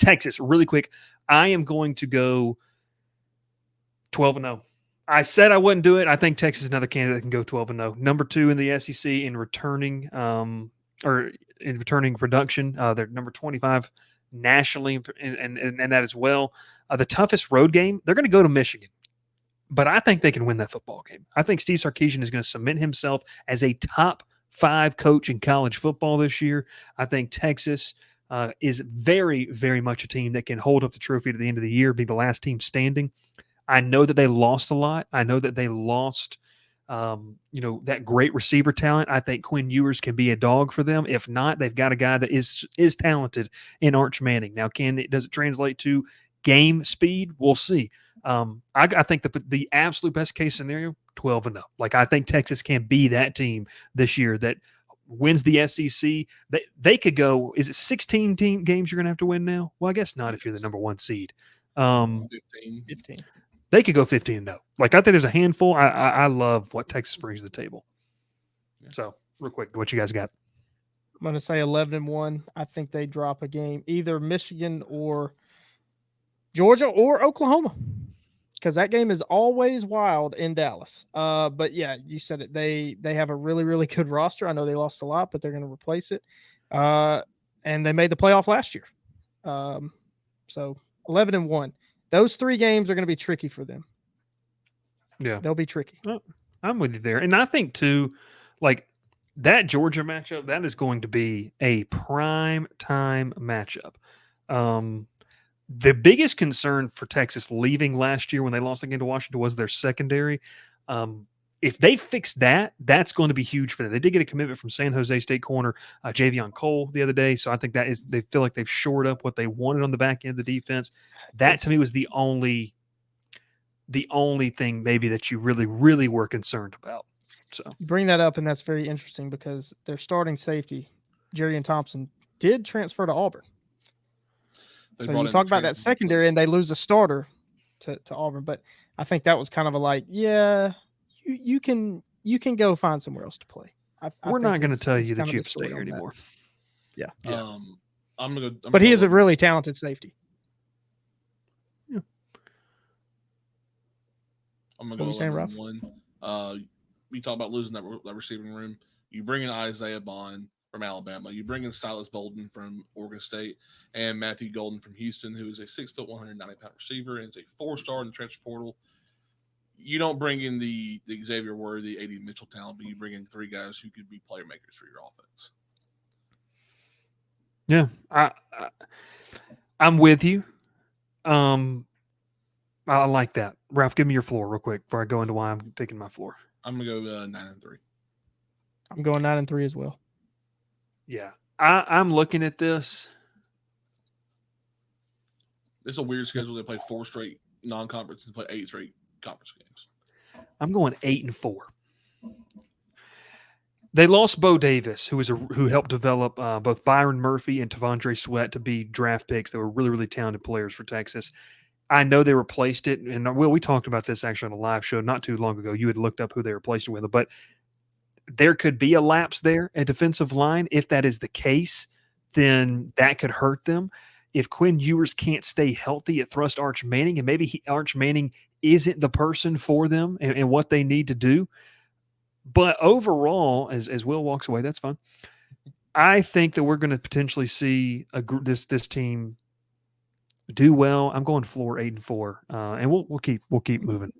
Texas, really quick. I am going to go 12-0. I said I wouldn't do it. I think Texas is another candidate that can go 12-0. Number 2 in the SEC in returning production. They're number 25 nationally, and that as well. The toughest road game, they're going to go to Michigan. But I think they can win that football game. I think Steve Sarkisian is going to cement himself as a top 5 coach in college football this year. I think Texas is very, very much a team that can hold up the trophy to the end of the year, be the last team standing. I know that they lost a lot. I know that they lost, that great receiver talent. I think Quinn Ewers can be a dog for them. If not, they've got a guy that is talented in Arch Manning. Now, does it translate to game speed? We'll see. I think the absolute best case scenario, 12-0. Like, I think Texas can be that team this year that wins the SEC. They could go. Is it 16 games you're going to have to win now? Well, I guess not if you're the number 1 seed. 15. They could go 15-0. Like, I think there's a handful. I love what Texas brings to the table. Yeah. So, real quick, what you guys got? I'm going to say 11-1. I think they drop a game, either Michigan or Georgia or Oklahoma, because that game is always wild in Dallas. But yeah, you said it. They have a really, really good roster. I know they lost a lot, but they're going to replace it. And they made the playoff last year. So 11-1. Those 3 games are going to be tricky for them. Yeah, they'll be tricky. Oh, I'm with you there, and I think too, like that Georgia matchup, that is going to be a prime time matchup. The biggest concern for Texas leaving last year when they lost the game to Washington was their secondary. If they fix that, that's going to be huge for them. They did get a commitment from San Jose State corner Javion Cole the other day, so I think they feel like they've shored up what they wanted on the back end of the defense. That to me was the only thing maybe that you really, really were concerned about. So you bring that up, and that's very interesting because their starting safety, Jerrion Thompson, did transfer to Auburn. So you talk about that secondary, and they lose a starter to Auburn, but I think that was kind of a like, yeah, you can go find somewhere else to play. We're not going to tell you that you have to stay here anymore. Yeah. I'm gonna go. But he is a really talented safety. Yeah. I'm gonna go 11-1. We talk about losing that receiving room. You bring in Isaiah Bond from Alabama. You bring in Silas Bolden from Oregon State and Matthew Golden from Houston, who is a 6 foot, 190-pound receiver and is a 4-star in the transfer portal. You don't bring in the Xavier Worthy, A.D. Mitchell talent, but you bring in 3 guys who could be player makers for your offense. Yeah, I'm with you. I like that. Ralph, give me your floor real quick before I go into why I'm picking my floor. I'm gonna go 9-3. I'm going 9-3 as well. Yeah, I'm looking at this. It's a weird schedule. They play 4 straight non-conference and play 8 straight conference games. I'm going 8-4. They lost Bo Davis, who helped develop both Byron Murphy and Tavondre Sweat to be draft picks that were really, really talented players for Texas. I know they replaced it, and Will, we talked about this actually on a live show not too long ago. You had looked up who they replaced it with, but there could be a lapse there at defensive line. If that is the case, then that could hurt them. If Quinn Ewers can't stay healthy, it thrusts Arch Manning, and maybe Arch Manning isn't the person for them and what they need to do. But overall, as Will walks away, that's fine. I think that we're going to potentially see this team do well. I'm going floor 8-4, and we'll keep moving.